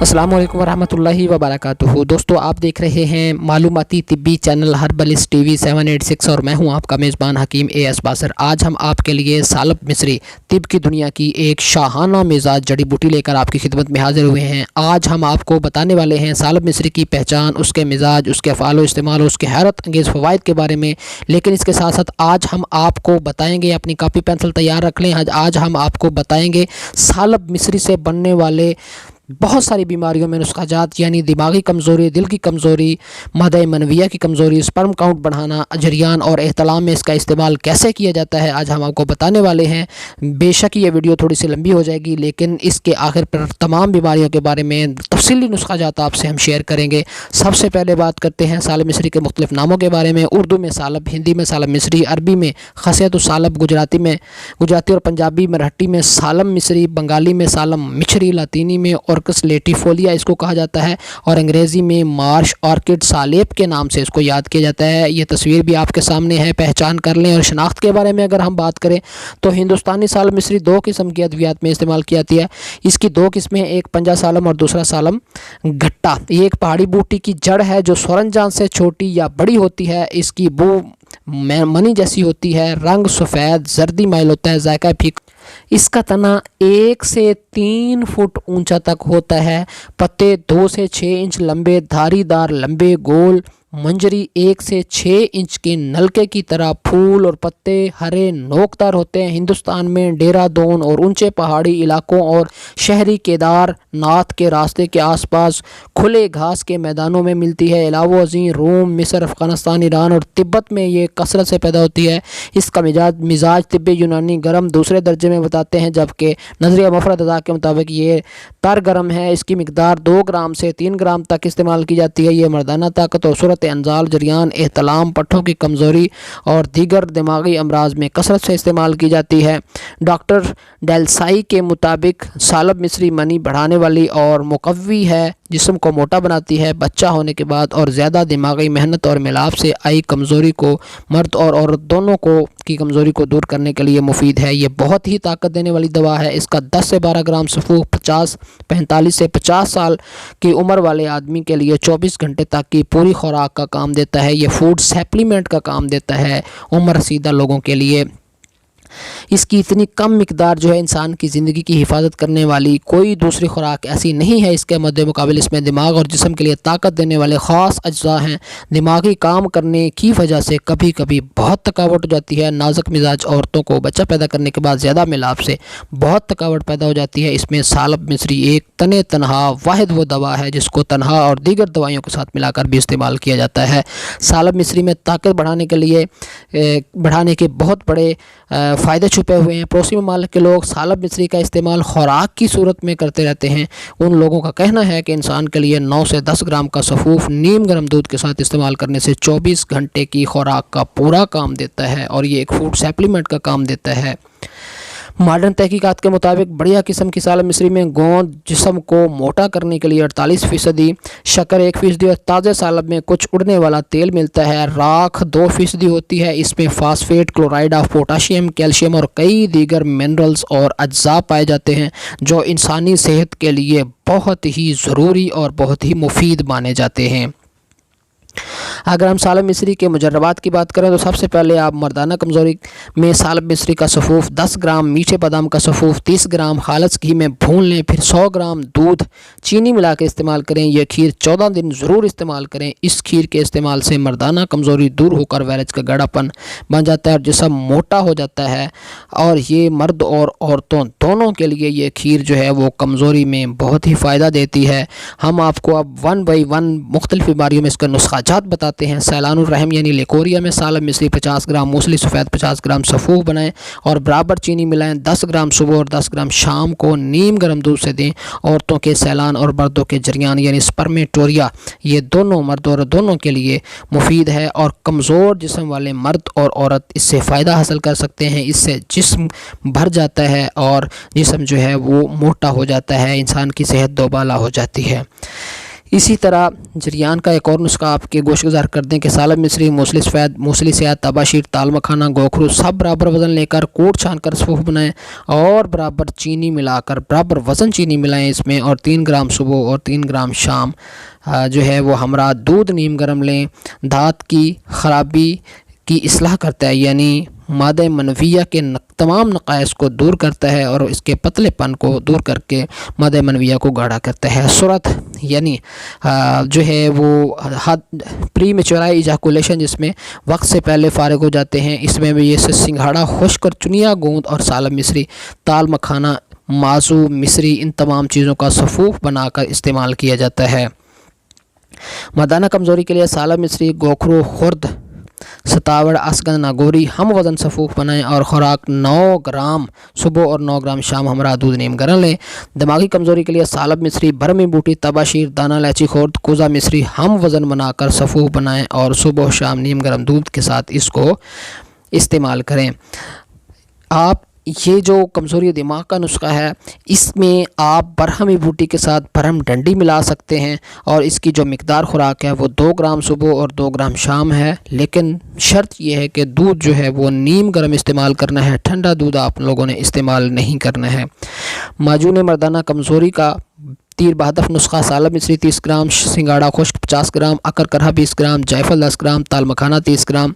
अस्सलाम वालेकुम वरहमतुल्लाहि वबरकातुहू। दोस्तों, आप देख रहे हैं मालूमाती तिब्बी चैनल हर्बलिस्ट टीवी 786 और मैं हूं आपका मेज़बान हकीम एस बासर। आज हम आपके लिए सालब मिस्री तिब की दुनिया की एक शाहाना मिजाज जड़ी बूटी लेकर आपकी खिदमत में हाजिर हुए हैं। आज हम आपको बताने वाले हैं सालब मिस्री की पहचान, उसके मिजाज, उसके अफ़ाल इस्तेमाल, उसके हैरत अंगेज़ फ़वाइद के बारे में। लेकिन इसके साथ साथ आज हम आपको बताएँगे, अपनी कापी पेंसिल तैयार रख लें, आज हम आपको बताएँगे सालब मिस्री से बनने वाले बहुत सारी बीमारियों में नुस्ख़ाजात, यानी दिमागी कमज़ोरी, दिल की कमज़ोरी, मादा मनविया की कमज़ोरी, स्पर्म काउंट बढ़ाना, अजरियान और एहतलाम में इसका इस्तेमाल कैसे किया जाता है, आज हम आपको बताने वाले हैं। बेशक ये वीडियो थोड़ी सी लंबी हो जाएगी, लेकिन इसके आखिर पर तमाम बीमारियों के बारे में तफसीली नुस्ख़ाजात आपसे हम शेयर करेंगे। सबसे पहले बात करते हैं सालब मिस्री के मुख्तलिफ़ नामों के बारे में। उर्दू में सालब, हिंदी में सालब मिस्री, अरबी में खसियत-उस-सालब, गुजराती और पंजाबी मराठी में सालम मिस्री, बंगाली में सालम मिचरी, लातीनी में ऑर्कस लेटिफोलिया इसको कहा जाता है और अंग्रेज़ी में मार्श ऑर्किड सालेब के नाम से इसको याद किया जाता है। ये तस्वीर भी आपके सामने है, पहचान कर लें। और शनाख्त के बारे में अगर हम बात करें तो हिंदुस्तानी सालम मिस्री दो किस्म की अद्वियात में इस्तेमाल की जाती है। इसकी दो किस्में, एक पंजा सालम और दूसरा सालम गट्टा। ये एक पहाड़ी बूटी की जड़ है जो सोरंजान से छोटी या बड़ी होती है। इसकी बू मनी जैसी होती है, रंग सफ़ेद जर्दी माइल होता है, जायका फीक। इसका तना 1 से 3 फुट ऊंचा तक होता है। पत्ते 2 से 6 इंच लंबे, धारीदार, लंबे, गोल। मंजरी 1 से 6 इंच के नलके की तरह। फूल और पत्ते हरे नोकदार होते हैं। हिंदुस्तान में देहरादून और ऊंचे पहाड़ी इलाकों और शहरी केदारनाथ के रास्ते के आसपास खुले घास के मैदानों में मिलती है। अलावा रोम, मिस्र, अफ़गानिस्तान, ईरान और तिब्बत में ये कसरत से पैदा होती है। इसका मिजाज तिब्बी यूनानी गर्म दूसरे दर्जे में बताते हैं, जबकि नज़रिया मुफरद अज़ा के मुताबिक ये तर गर्म है। इसकी मिकदार 2 ग्राम से 3 ग्राम तक इस्तेमाल की जाती है। ये मर्दाना ताकत और सूरत अंजाल, जरियान, एहतलाम, पट्ठों की कमज़ोरी और दीगर दिमागी अमराज में कसरत से इस्तेमाल की जाती है। डॉक्टर डेलसाई के मुताबिक सालब मिस्री मनी बढ़ाने वाली और मुकव्वी है, जिस्म को मोटा बनाती है। बच्चा होने के बाद और ज़्यादा दिमागी मेहनत और मिलाप से आई कमज़ोरी को, मर्द और औरत दोनों को की कमज़ोरी को दूर करने के लिए मुफीद है। ये बहुत ही ताकत देने वाली दवा है। इसका 10 से 12 ग्राम सफ़ूफ 45 से 50 साल की उम्र वाले आदमी के लिए 24 घंटे तक की पूरी खुराक का काम देता है। ये फूड सप्लीमेंट का काम देता है उम्र रसीदा लोगों के लिए। इसकी इतनी कम मिकदार जो है इंसान की ज़िंदगी की हिफाजत करने वाली कोई दूसरी खुराक ऐसी नहीं है। इसके मद्दे मुकाबिल इसमें दिमाग और जिस्म के लिए ताकत देने वाले ख़ास अज्जा हैं। दिमागी काम करने की वजह से कभी कभी बहुत थकावट हो जाती है। नाजुक मिजाज औरतों को बच्चा पैदा करने के बाद ज़्यादा मिलाप से बहुत थकावट पैदा हो जाती है। इसमें सालब मिस्री एक तनहा वाहिद वो दवा है जिसको तनहा और दीगर दवाइयों के साथ मिलाकर भी इस्तेमाल किया जाता है। सालब मिस्री में ताकत बढ़ाने के बहुत बड़े फ़ायदे छुपे हुए हैं। पड़ोसी ममालिक के लोग सालब मिस्री का इस्तेमाल खुराक की सूरत में करते रहते हैं। उन लोगों का कहना है कि इंसान के लिए 9 से 10 ग्राम का सफ़ूफ नीम गर्म दूध के साथ इस्तेमाल करने से 24 घंटे की खुराक का पूरा काम देता है और ये एक फूड सप्लीमेंट का काम देता है। मॉडर्न तहकीकात के मुताबिक बढ़िया किस्म की सालब मिस्री में गोंद जिस्म को मोटा करने के लिए 48%, शक्कर 1% और ताज़े सालब में कुछ उड़ने वाला तेल मिलता है। राख 2% होती है। इसमें phosphate, chloride of potassium, calcium और कई दीगर मिनरल्स और अज्जा पाए जाते हैं जो इंसानी सेहत के लिए बहुत ही ज़रूरी और बहुत ही मुफीद माने जाते हैं। अगर हम सालब मिस्री के मुजर्रबात की बात करें तो सबसे पहले आप मर्दाना कमज़ोरी में सालब मिस्री का सफ़ूफ 10 ग्राम, मीठे बादाम का सफ़ूफ 30 ग्राम खालिस घी में भून लें। फिर 100 ग्राम दूध चीनी मिला के इस्तेमाल करें। यह खीर 14 दिन ज़रूर इस्तेमाल करें। इस खीर के इस्तेमाल से मर्दाना कमज़ोरी दूर होकर वैरज का गाढ़ापन बन जाता है और जिस्म मोटा हो जाता है। और ये मर्द और औरतों दोनों के लिए ये खीर जो है वो कमज़ोरी में बहुत ही फ़ायदा देती है। हम आपको अब 1 बाई 1 मुख्तलिफ़ बीमारियों में इसका नुस्ख़ाजात बताते हैं। सैलानुर रहम यानी लेकोरिया में सालब मिस्री 50 ग्राम, मूसली सफ़ेद 50 ग्राम सफ़ूफ बनाएं और बराबर चीनी मिलाएं। 10 ग्राम सुबह और 10 ग्राम शाम को नीम गर्म दूध से दें। औरतों के सैलान और मर्दों के जरियान यानी स्पर्मेटोरिया, ये दोनों मर्द और दोनों के लिए मुफीद है और कमज़ोर जिस्म वाले मर्द और औरत इससे फ़ायदा हासिल कर सकते हैं। इससे जिस्म भर जाता है और जिस्म जो है वो मोटा हो जाता है, इंसान की सेहत दोबाला हो जाती है। इसी तरह जरियान का एक और नुस्खा आपके गोशगुजार कर दें कि सालब मिस्री, मूसली सफ़ेद, मूसली स्याह, तबाशीर, ताल मखाना, गोखरू सब बराबर वज़न लेकर कूट छान कर सफ़ूफ बनाएं और बराबर चीनी मिलाकर बराबर वज़न चीनी मिलाएं इसमें, और 3 ग्राम सुबह और 3 ग्राम शाम जो है वो हमरा दूध नीम गर्म लें। दाँत की ख़राबी की इस्लाह करता है, यानी मादे मनविया के तमाम नक़ाइस को दूर करता है और इसके पतलेपन को दूर करके मादे मनविया को गाढ़ा करता है। सुरत यानी जो है वो प्री मेचुराई इजाकुलेशन, जिसमें वक्त से पहले फ़ारिग हो जाते हैं, इसमें भी ये सिंघाड़ा, खुश्क और चुनिया गोंद और सालब मिस्री, ताल मखाना, माजू मिस्री, इन तमाम चीज़ों का सफ़ूफ बनाकर इस्तेमाल किया जाता है। मर्दाना कमज़ोरी के लिए सालब मिस्री, गोखरू, खुर्द, सतावड़, असगन, नागोरी हम वज़न सफ़ूफ बनाएं और ख़ुराक 9 ग्राम सुबह और 9 ग्राम शाम हमरा दूध नीम गर्म लें। दिमागी कमज़ोरी के लिए सालब मिस्री, बरमी बूटी, तबाशीर, दाना इलायची खोर्द, कोज़ा मिस्री हम वज़न बनाकर सफ़ूफ बनाएं और सुबह शाम नीम गर्म दूध के साथ इसको इस्तेमाल करें। आप ये जो कमज़ोरी दिमाग का नुस्खा है, इसमें आप बरहमी बूटी के साथ बरहम डंडी मिला सकते हैं और इसकी जो मिकदार खुराक है वो 2 ग्राम सुबह और 2 ग्राम शाम है। लेकिन शर्त यह है कि दूध जो है वो नीम गर्म इस्तेमाल करना है, ठंडा दूध आप लोगों ने इस्तेमाल नहीं करना है। माजून मर्दाना कमज़ोरी का तीर बहदफ नुस्खा: सालब मिस्री 30 ग्राम, सिंगाड़ा खुश्क 50 ग्राम, अकर करहा 20 ग्राम, जायफल 10 ग्राम, ताल मखाना 30 ग्राम,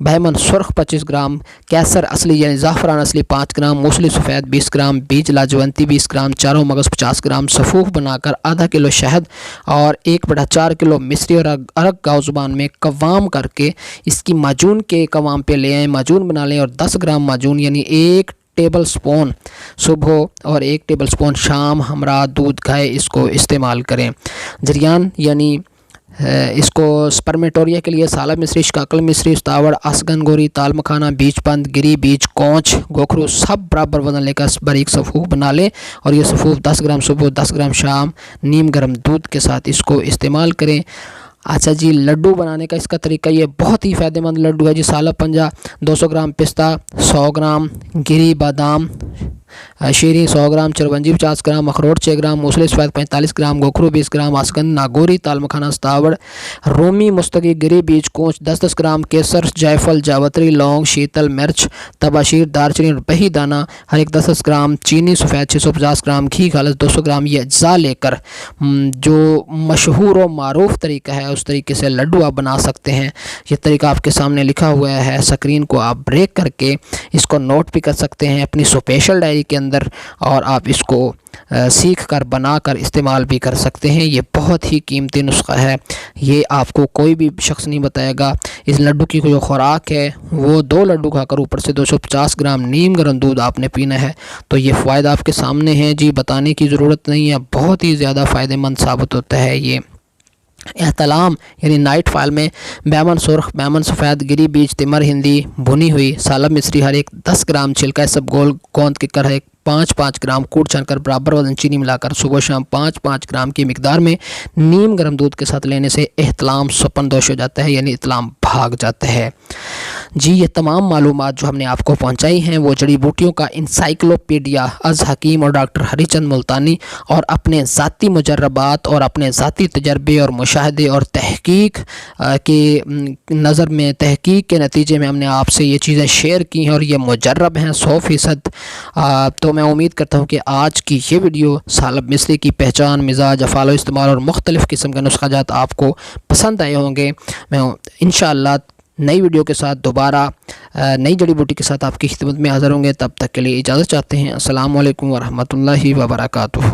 बहमन सुर्ख 25 ग्राम, कैसर असली यानी ज़ाफ़रान असली 5 ग्राम, मूसली सफ़ेद 20 ग्राम, बीज लाजवंती 20 ग्राम, चारों मगज़ 50 ग्राम, सफ़ूफ बनाकर आधा किलो शहद और 1/4 किलो मिस्री और अरग गाँव ज़ुबान में कवाम करके इसकी माजून के कवाम पे ले आएँ, माजून बना लें और 10 ग्राम माजून यानी 1 टेबल स्पून सुबह और 1 टेबल स्पून शाम हमरा दूध खाए इसको इस्तेमाल करें। जरियान यानी इसको स्पर्मेटोरिया के लिए सालब मिस्री, शिकाकल मिस्री, सतावड़, असगन गोरी, ताल मखाना, बीज पंद, गिरी बीज, कोंच, गोखरू सब बराबर वज़न लेकर बारीक सफ़ूफ बना लें और ये सफ़ूफ 10 ग्राम सुबह 10 ग्राम शाम नीम गर्म दूध के साथ इसको इस्तेमाल करें। अच्छा जी, लड्डू बनाने का इसका तरीका ये बहुत ही फ़ायदेमंद लड्डू है जी। सालब पंजा 200 ग्राम पिस्ता, 100 ग्राम गिरी बादाम, शीरी 100 ग्राम, चिरवंजी 50 ग्राम, अखरोट 6 ग्राम, मूसली सफ़ेद 45 ग्राम, गोखरू 20 ग्राम, असगन, नागोरी, ताल मखाना, सतावड़, रोमी, मुस्तकी, गिरी बीज, कोंच 10-10 ग्राम, केसर, जायफल, जावत्री, लौंग, शीतल मिर्च, तबाशीर, दालचीनी और बही दाना हर एक 10 ग्राम, चीनी सफ़ेद 650 ग्राम, घी खालिस 200 ग्राम, ये अज्जा लेकर जो मशहूर और मारूफ तरीका है उस तरीके से लड्डू आप बना सकते हैं। ये तरीका आपके सामने लिखा हुआ है, स्क्रीन को आप ब्रेक करके इसको नोट भी कर सकते हैं अपनी स्पेशल डायरी के अंदर और आप इसको सीख कर बना कर इस्तेमाल भी कर सकते हैं। ये बहुत ही कीमती नुस्खा है, ये आपको कोई भी शख्स नहीं बताएगा। इस लड्डू की जो खुराक है वो 2 लड्डू खाकर ऊपर से 250 ग्राम नीम गर्म दूध आपने पीना है। तो ये फ़ायदा आपके सामने है जी, बताने की ज़रूरत नहीं है, बहुत ही ज़्यादा फ़ायदेमंद साबित होता है ये। एहतलाम यानी नाइट फाइल में बैमन सुर्ख, बैमन सफ़ेद, गिरी बीज, तिमर हिंदी भुनी हुई, सालब मिस्री हर एक 10 ग्राम, छिलका सब गोल गोंद के कर एक 5-5 ग्राम, कूट छानकर बराबर वजन चीनी मिलाकर सुबह शाम 5-5 ग्राम की मिकदार में नीम गर्म दूध के साथ लेने से एहतलाम स्वपनदोष हो जाता है, यानी इतलाम भाग जाता है जी। ये तमाम मालूमात जो हमने आपको पहुंचाई हैं वो जड़ी बूटियों का इंसाइक्लोपीडिया अज़ हकीम और डॉक्टर हरीचंद मुल्तानी और अपने ज़ाती मुजर्रबात और अपने ज़ाती तजर्बे और मुशाहदे और तहकीक के नज़र में तहकीक के नतीजे में हमने आपसे ये चीज़ें शेयर की हैं और ये मुजर्रब हैं 100%। तो मैं उम्मीद करता हूँ कि आज की ये वीडियो सालब मिस्री की पहचान, मिजाज, अफ़ाल इस्तेमाल और मुख्तलिफ़ किस्म के नुस्ख़ाजात आपको पसंद आए होंगे। मैं इंशाअल्लाह नई वीडियो के साथ दोबारा नई जड़ी बूटी के साथ आपकी खिदमत में हाज़िर होंगे। तब तक के लिए इजाज़त चाहते हैं। अस्सलामु अलैकुम वरहमतुल्लाहि वबरकातुहू।